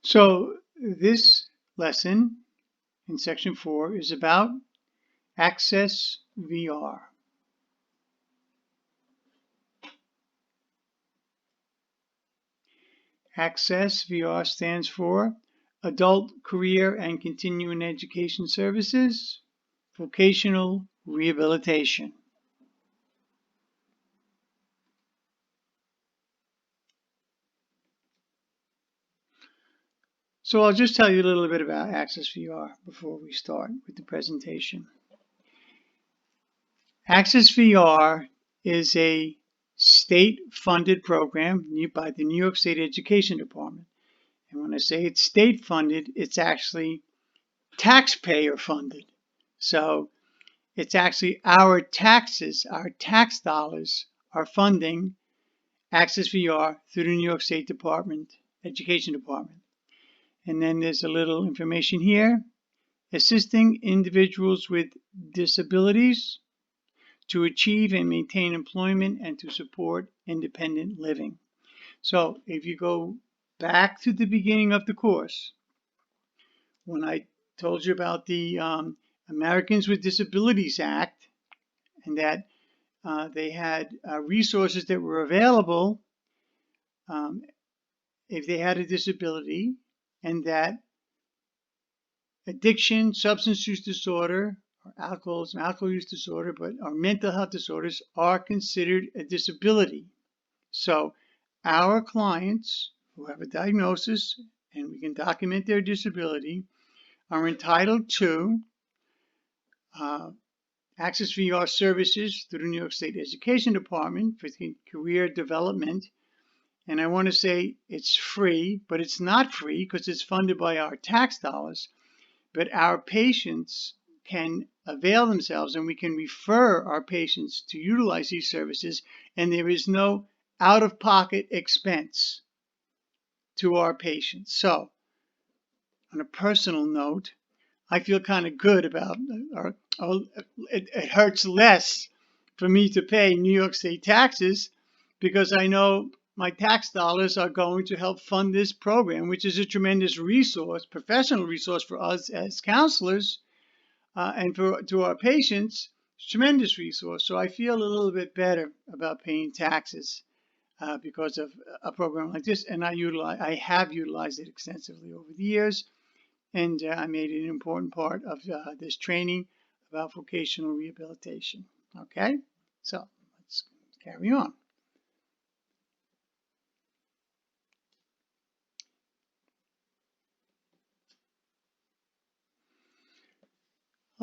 So this lesson in section 4 is about ACCES-VR. ACCES-VR stands for Adult Career and Continuing Education Services, Vocational Rehabilitation. So I'll just tell you a little bit about ACCES-VR before we start with the presentation. ACCES-VR is a state-funded program by the New York State Education Department. And when I say it's state-funded, it's actually taxpayer-funded. So it's actually our taxes, our tax dollars are funding ACCES-VR through the New York State Education Department. And then there's a little information here. Assisting individuals with disabilities to achieve and maintain employment and to support independent living. So if you go back to the beginning of the course, when I told you about the Americans with Disabilities Act and that they had resources that were available if they had a disability, and that addiction, substance use disorder, or alcohol use disorder, or mental health disorders are considered a disability. So our clients who have a diagnosis and we can document their disability are entitled to ACCES-VR services through the New York State Education Department for career development. And I want to say it's free, but it's not free because it's funded by our tax dollars. But our patients can avail themselves and we can refer our patients to utilize these services, and there is no out-of-pocket expense to our patients. So on a personal note, I feel kind of good about it hurts less for me to pay New York State taxes because I know my tax dollars are going to help fund this program, which is a tremendous resource, professional resource for us as counselors and to our patients, tremendous resource. So I feel a little bit better about paying taxes because of a program like this, and I have utilized it extensively over the years, and I made it an important part of this training about vocational rehabilitation. Okay, so let's carry on.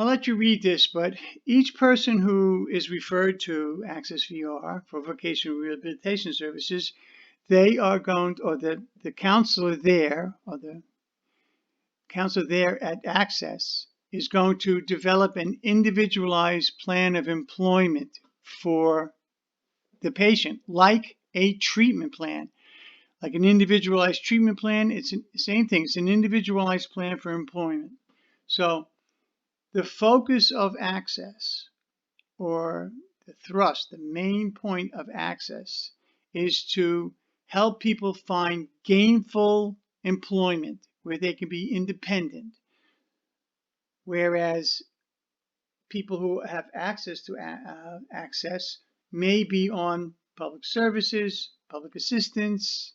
I'll let you read this, but each person who is referred to ACCES-VR for vocational rehabilitation services, they are going to, or the counselor there, or the counselor there at ACCES is going to develop an individualized plan of employment for the patient, like a treatment plan. Like an individualized treatment plan, it's the same thing. It's an individualized plan for employment. So the focus of ACCES, or the thrust, the main point of ACCES, is to help people find gainful employment where they can be independent. Whereas people who have access to ACCES may be on public services, public assistance,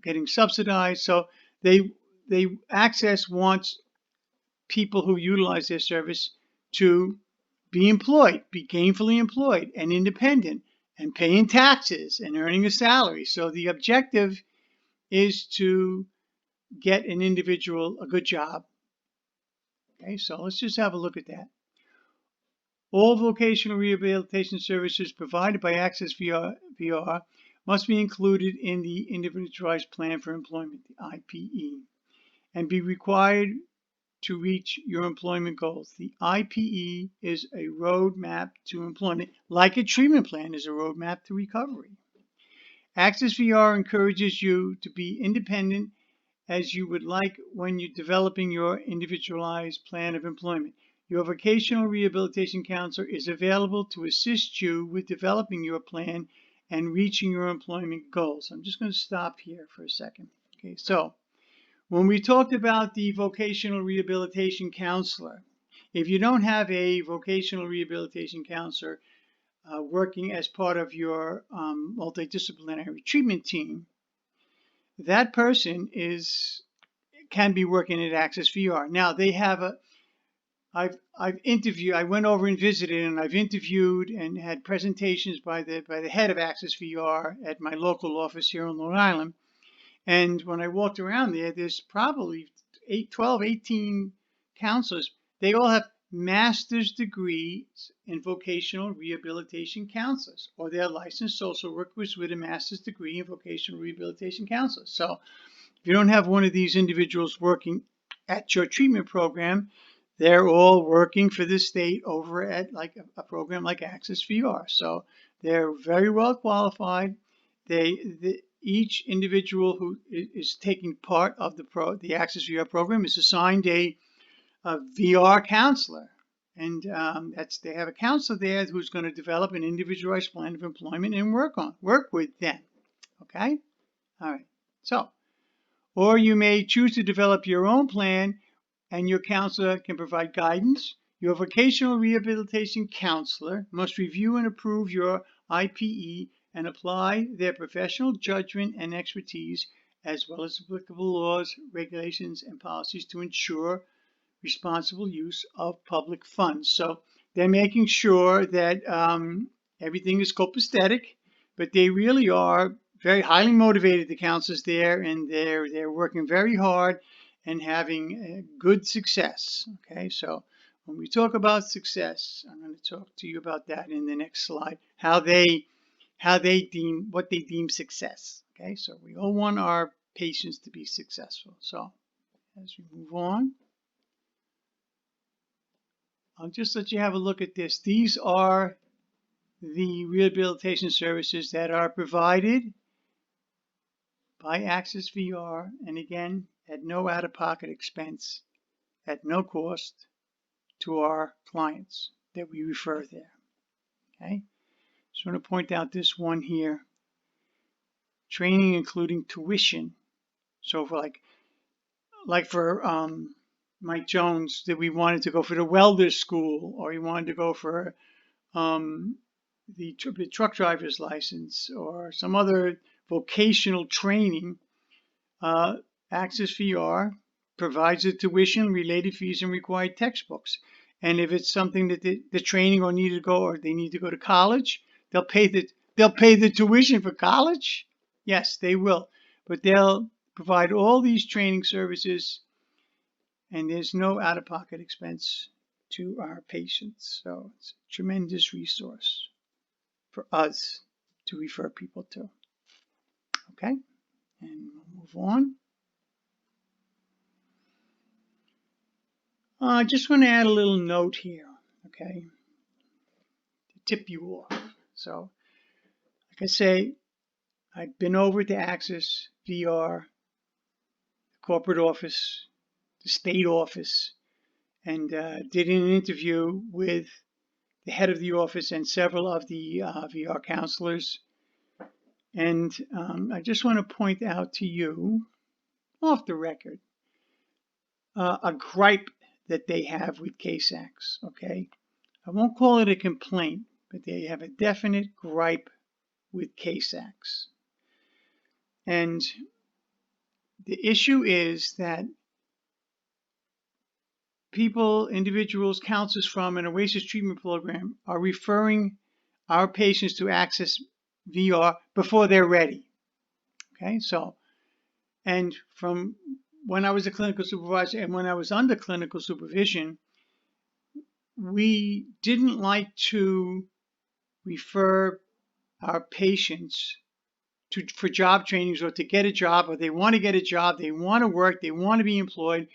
getting subsidized. So ACCES wants people who utilize their service to be employed, be gainfully employed and independent and paying taxes and earning a salary. So the objective is to get an individual a good job. Okay, so let's just have a look at that. All vocational rehabilitation services provided by ACCES-VR must be included in the Individualized Plan for Employment, the IPE, and be required to reach your employment goals. The IPE is a roadmap to employment, like a treatment plan is a roadmap to recovery. ACCES-VR encourages you to be independent as you would like when you're developing your individualized plan of employment. Your vocational rehabilitation counselor is available to assist you with developing your plan and reaching your employment goals. I'm just going to stop here for a second. Okay, so When we talked about the vocational rehabilitation counselor, if you don't have a vocational rehabilitation counselor working as part of your multidisciplinary treatment team, that person can be working at ACCES-VR. Now they have I've interviewed. I went over and visited, and I've interviewed and had presentations by the head of ACCES-VR at my local office here on Long Island. And when I walked around there, there's probably 12, 18 counselors. They all have master's degrees in vocational rehabilitation counselors, or they're licensed social workers with a master's degree in vocational rehabilitation counselors. So if you don't have one of these individuals working at your treatment program, they're all working for the state over at like a program like ACCES-VR. So they're very well qualified. Each individual who is taking part of the ACCES-VR program is assigned a VR counselor. And they have a counselor there who's going to develop an individualized plan of employment and work with them. Okay? All right. So, or you may choose to develop your own plan, and your counselor can provide guidance. Your vocational rehabilitation counselor must review and approve your IPE and apply their professional judgment and expertise, as well as applicable laws, regulations, and policies to ensure responsible use of public funds. So they're making sure that everything is copacetic, but they really are very highly motivated, the counselors there, and they're working very hard and having good success. Okay, so when we talk about success, I'm going to talk to you about that in the next slide, what they deem success. Okay, so we all want our patients to be successful. So as we move on, I'll just let you have a look at this. These are the rehabilitation services that are provided by ACCES-VR, and again, at no out-of-pocket expense, at no cost to our clients that we refer there. Okay, just want to point out this one here. Training including tuition. So for like for Mike Jones, that we wanted to go for the welder school, or he wanted to go for the truck driver's license, or some other vocational training, ACCES-VR provides the tuition, related fees, and required textbooks. And if it's something that the training or need to go, or they need to go to college, they'll pay the tuition for college. Yes, they will, but they'll provide all these training services, and there's no out-of-pocket expense to our patients. So it's a tremendous resource for us to refer people to. Okay, and we'll move on. I just want to add a little note here, okay, to tip you off. So, like I say, I've been over to ACCES-VR, corporate office, the state office, and did an interview with the head of the office and several of the VR counselors. And I just want to point out to you, off the record, a gripe that they have with CASE-ACCES, okay? I won't call it a complaint, but they have a definite gripe with CASE-ACCES. And the issue is that individuals, counselors from an OASIS treatment program are referring our patients to ACCES-VR before they're ready. Okay, so, and from when I was a clinical supervisor and when I was under clinical supervision, we didn't like to refer our patients for job trainings or to get a job, or they want to get a job, they want to work, they want to be employed.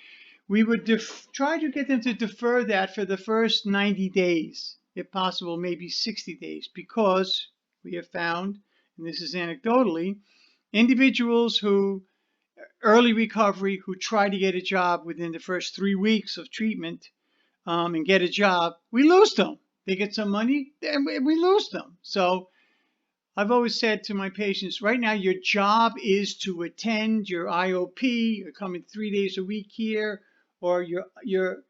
We would try to get them to defer that for the first 90 days, if possible, maybe 60 days, because we have found, and this is anecdotally, individuals who early recovery who try to get a job within the first 3 weeks of treatment and get a job, we lose them. They get some money and we lose them. So I've always said to my patients, right now your job is to attend your IOP. You're coming 3 days a week here, or your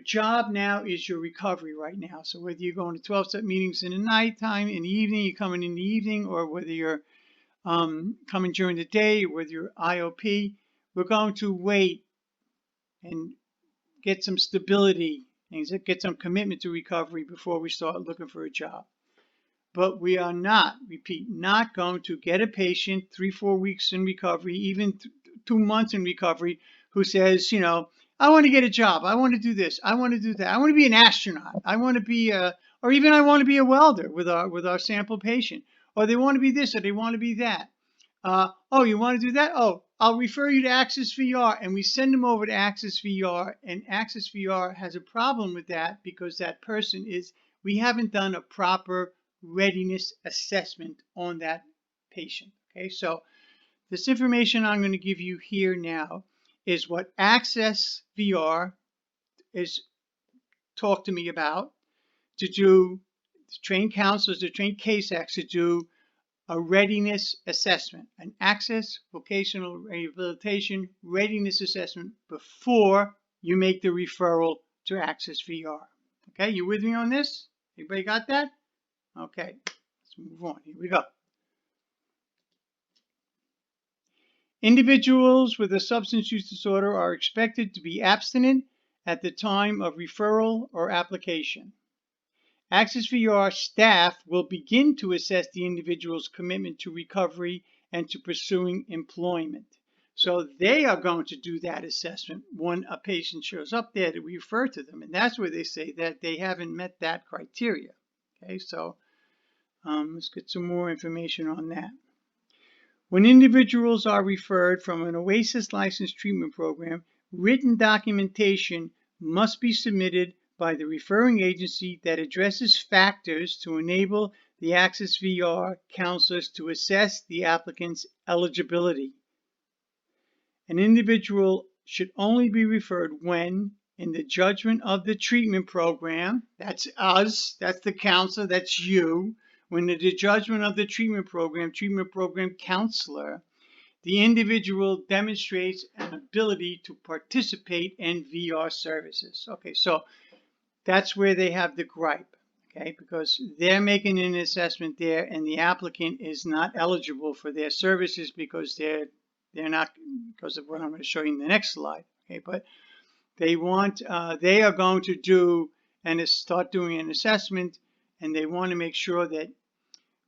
job now is your recovery right now. So whether you're going to 12-step meetings in the nighttime, in the evening, you're coming in the evening, or whether you're coming during the day, or whether you're IOP, we're going to wait and get some stability and get some commitment to recovery before we start looking for a job. But we are not, repeat, not going to get a patient 3-4 weeks in recovery, even 2 months in recovery, who says, you know, I want to get a job. I want to do this. I want to do that. I want to be an astronaut. I want to be or even I want to be a welder with our sample patient. Or they want to be this or they want to be that. Oh, you want to do that? Oh, I'll refer you to ACCES-VR, and we send them over to ACCES-VR, and ACCES-VR has a problem with that because that person we haven't done a proper readiness assessment on that patient. Okay, so this information I'm going to give you here now is what ACCES-VR is talked to me about to train counselors, to train case acts to do a readiness assessment, an ACCES vocational rehabilitation readiness assessment before you make the referral to ACCES-VR. Okay, you with me on this? Everybody got that? Okay, let's move on. Here we go. Individuals with a substance use disorder are expected to be abstinent at the time of referral or application. ACCES-VR staff will begin to assess the individual's commitment to recovery and to pursuing employment. So they are going to do that assessment when a patient shows up there that we refer to them. And that's where they say that they haven't met that criteria. Okay, so let's get some more information on that. When individuals are referred from an ACCES licensed treatment program, written documentation must be submitted by the referring agency that addresses factors to enable the ACCES-VR counselors to assess the applicant's eligibility. An individual should only be referred when, in the judgment of the treatment program, that's us, that's the counselor, that's you, when in the judgment of the treatment program counselor, the individual demonstrates an ability to participate in VR services. Okay, so that's where they have the gripe, okay, because they're making an assessment there and the applicant is not eligible for their services because they're not, because of what I'm going to show you in the next slide, okay, but they are going to do and start doing an assessment, and they want to make sure that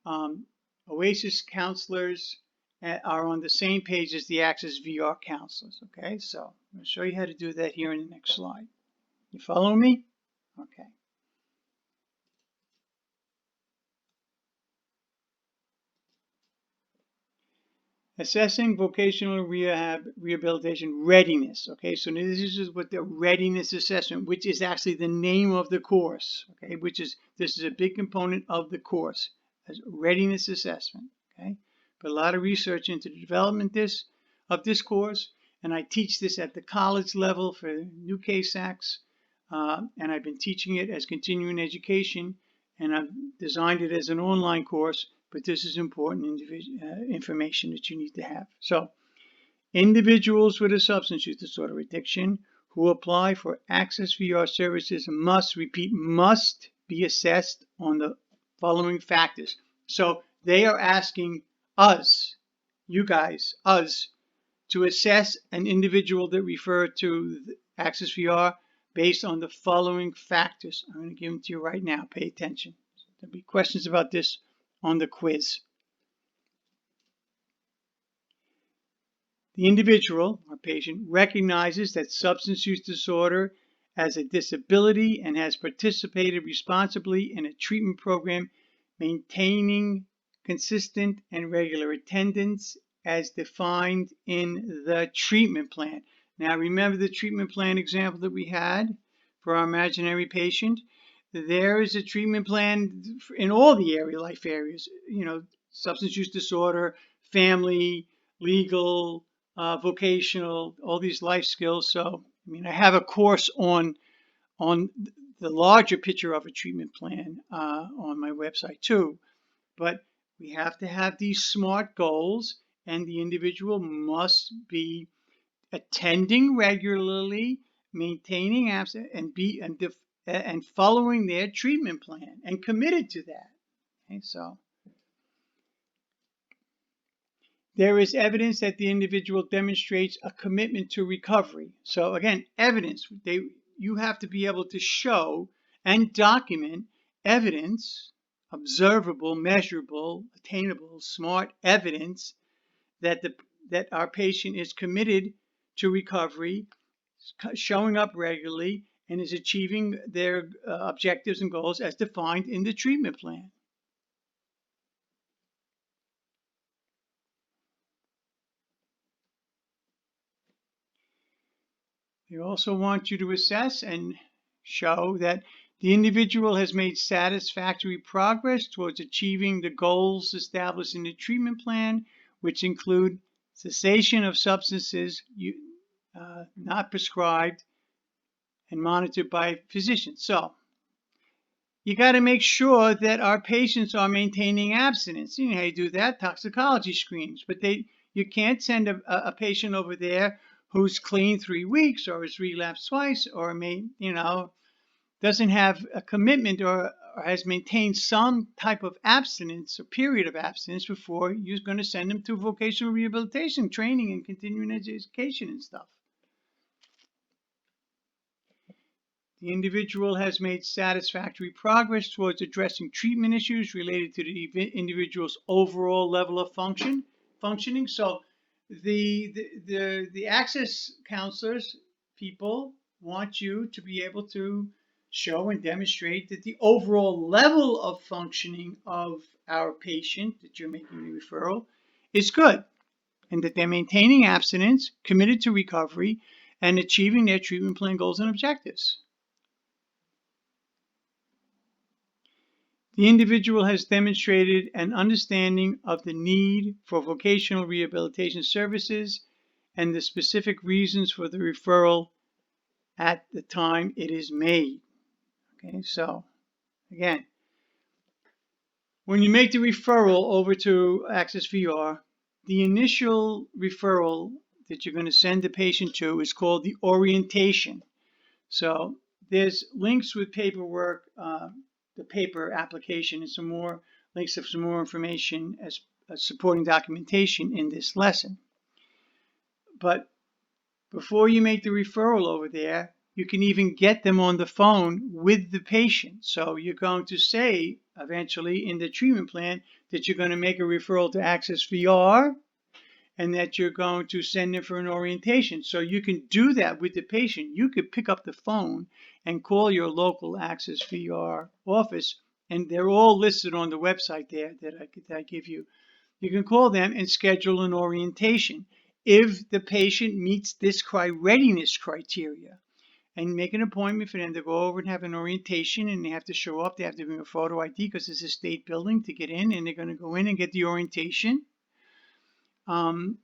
ACCES counselors are on the same page as the ACCES-VR counselors, okay, so I'm going to show you how to do that here in the next slide. You follow me? Okay. Assessing vocational rehabilitation readiness. Okay, so this is what the readiness assessment, which is actually the name of the course. Okay, this is a big component of the course, as readiness assessment. Okay, put a lot of research into the development of this course, and I teach this at the college level for new case acts. And I've been teaching it as continuing education, and I've designed it as an online course, but this is important information that you need to have. So, individuals with a substance use disorder addiction who apply for ACCES-VR services must be assessed on the following factors. So, they are asking us, you guys, us, to assess an individual that refer to ACCES-VR based on the following factors. I'm going to give them to you right now. Pay attention. There'll be questions about this on the quiz. The individual or patient recognizes that substance use disorder as a disability and has participated responsibly in a treatment program, maintaining consistent and regular attendance as defined in the treatment plan. Now, remember the treatment plan example that we had for our imaginary patient? There is a treatment plan in all the life areas, you know, substance use disorder, family, legal, vocational, all these life skills. So, I mean, I have a course on the larger picture of a treatment plan on my website too. But We have to have these SMART goals, and the individual must be attending regularly, maintaining abstinence, and following their treatment plan and committed to that. Okay, so there is evidence that the individual demonstrates a commitment to recovery. So again, evidence. You have to be able to show and document evidence, observable, measurable, attainable, SMART evidence that our patient is committed to recovery, showing up regularly, and is achieving their objectives and goals as defined in the treatment plan. They also want you to assess and show that the individual has made satisfactory progress towards achieving the goals established in the treatment plan, which include cessation of substances not prescribed and monitored by physicians. So you got to make sure that our patients are maintaining abstinence. You know how you do that? Toxicology screens. But you can't send a patient over there who's clean 3 weeks or has relapsed twice or doesn't have a commitment or has maintained some type of abstinence or period of abstinence before you're going to send them to vocational rehabilitation training and continuing education and stuff. The individual has made satisfactory progress towards addressing treatment issues related to the individual's overall level of functioning. So the access counselors, people, want you to be able to show and demonstrate that the overall level of functioning of our patient that you're making the referral is good, and that they're maintaining abstinence, committed to recovery, and achieving their treatment plan goals and objectives. The individual has demonstrated an understanding of the need for vocational rehabilitation services and the specific reasons for the referral at the time it is made. Okay, so again, when you make the referral over to ACCES-VR, the initial referral that you're going to send the patient to is called the orientation. So there's links with paperwork, the paper application, and some more links of some more information as supporting documentation in this lesson. But before you make the referral over there, you can even get them on the phone with the patient. So you're going to say eventually in the treatment plan that you're going to make a referral to ACCES-VR and that you're going to send them for an orientation. So you can do that with the patient. You could pick up the phone and call your local ACCES-VR office, and they're all listed on the website there that I give you. You can call them and schedule an orientation if the patient meets this readiness criteria, and make an appointment for them to go over and have an orientation, and they have to show up. They have to bring a photo ID because it's a state building to get in, and they're going to go in and get the orientation. And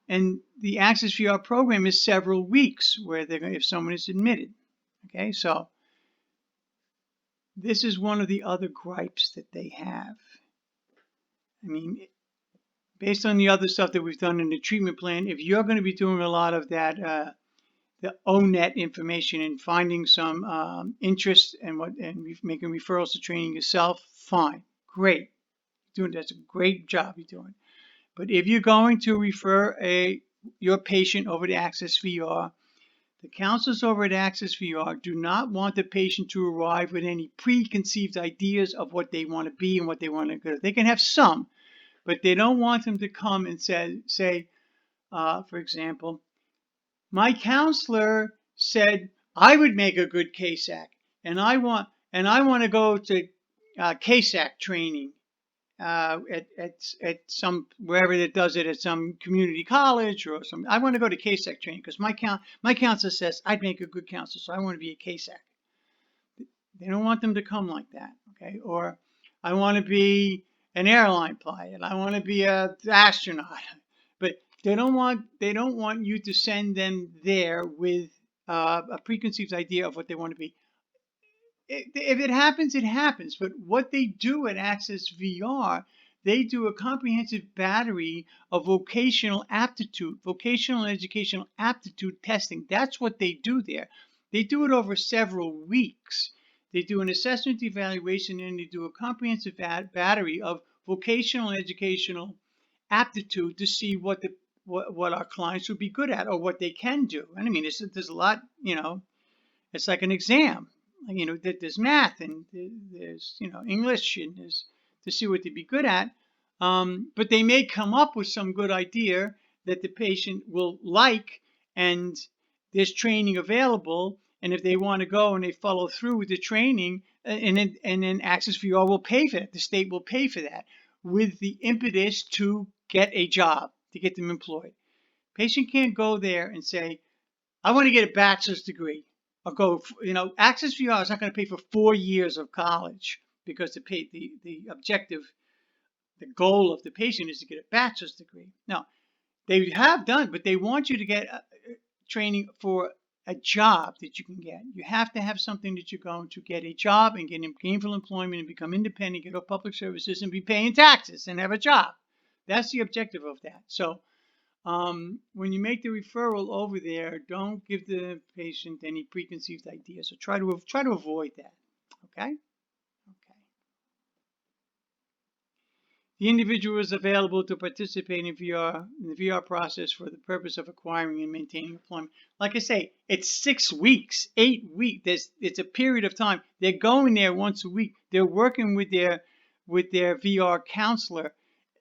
the ACCES-VR program is several weeks where they're going, if someone is admitted. Okay, so this is one of the other gripes that they have. I mean, based on the other stuff that we've done in the treatment plan, if you're going to be doing a lot of that, the ONET information and finding some interest and making referrals to training yourself, fine, great, that's a great job you're doing. But if you're going to refer your patient over to ACCES-VR, the counselors over at ACCES-VR do not want the patient to arrive with any preconceived ideas of what they want to be and what they want to do. They can have some, but they don't want them to come and say, for example, my counselor said I would make a good CASAC, and I want to go to CASAC training at some wherever it does it, at some community college or some. I want to go to CASAC training because my counselor says I'd make a good counselor, so I want to be a CASAC. They don't want them to come like that, okay? Or I want to be an airline pilot. I want to be an astronaut, but they don't want you to send them there with a preconceived idea of what they want to be. If it happens, it happens. But what they do at ACCES-VR, They do a comprehensive battery of vocational and educational aptitude testing. That's what they do there. They do it over several weeks. They do an assessment evaluation, and they do a comprehensive battery of vocational and educational aptitude to see what our clients would be good at or what they can do. And I mean, there's a lot, it's like an exam. There's math and there's, English, and there's to see what they'd be good at. But they may come up with some good idea that the patient will like, and there's training available. And if they want to go and they follow through with the training, and then ACCES-VR will pay for it. The state will pay for that with the impetus to get a job, to get them employed. Patient can't go there and say, I want to get a bachelor's degree. Or go, ACCES-VR is not going to pay for 4 years of college, because the objective, the goal of the patient is to get a bachelor's degree. No, they have done, but they want you to get training for a job that you can get. You have to have something that you're going to get a job and get gainful employment and become independent, get off public services and be paying taxes and have a job. That's the objective of that. So when you make the referral over there, don't give the patient any preconceived ideas. So try to avoid that. Okay? The individual is available to participate in the VR process for the purpose of acquiring and maintaining employment. Like I say, it's 6 weeks, 8 weeks. It's a period of time. They're going there once a week. They're working with their VR counselor,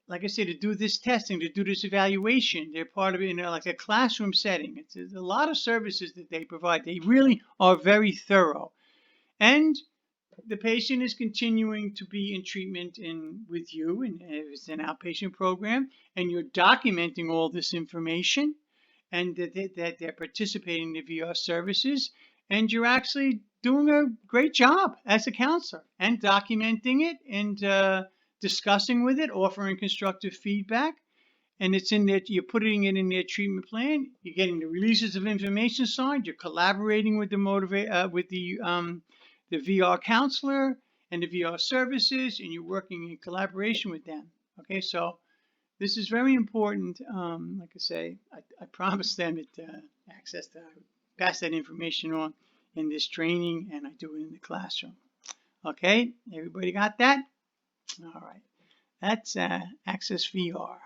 like I said, to do this testing, to do this evaluation. They're part of it in like a classroom setting. It's a lot of services that they provide. They really are very thorough. And the patient is continuing to be in treatment with you, and it's an outpatient program, and you're documenting all this information, and that they're participating in the VR services, and you're actually doing a great job as a counselor and documenting it and discussing with it, offering constructive feedback, and it's in there. You're putting it in their treatment plan. You're getting the releases of information signed. You're collaborating with the VR counselor and the VR services, and you're working in collaboration with them. Okay, so this is very important. Like I say, I promised them at ACCESS that I would pass that information on in this training, and I do it in the classroom. Okay, everybody got that? All right, that's ACCESS-VR.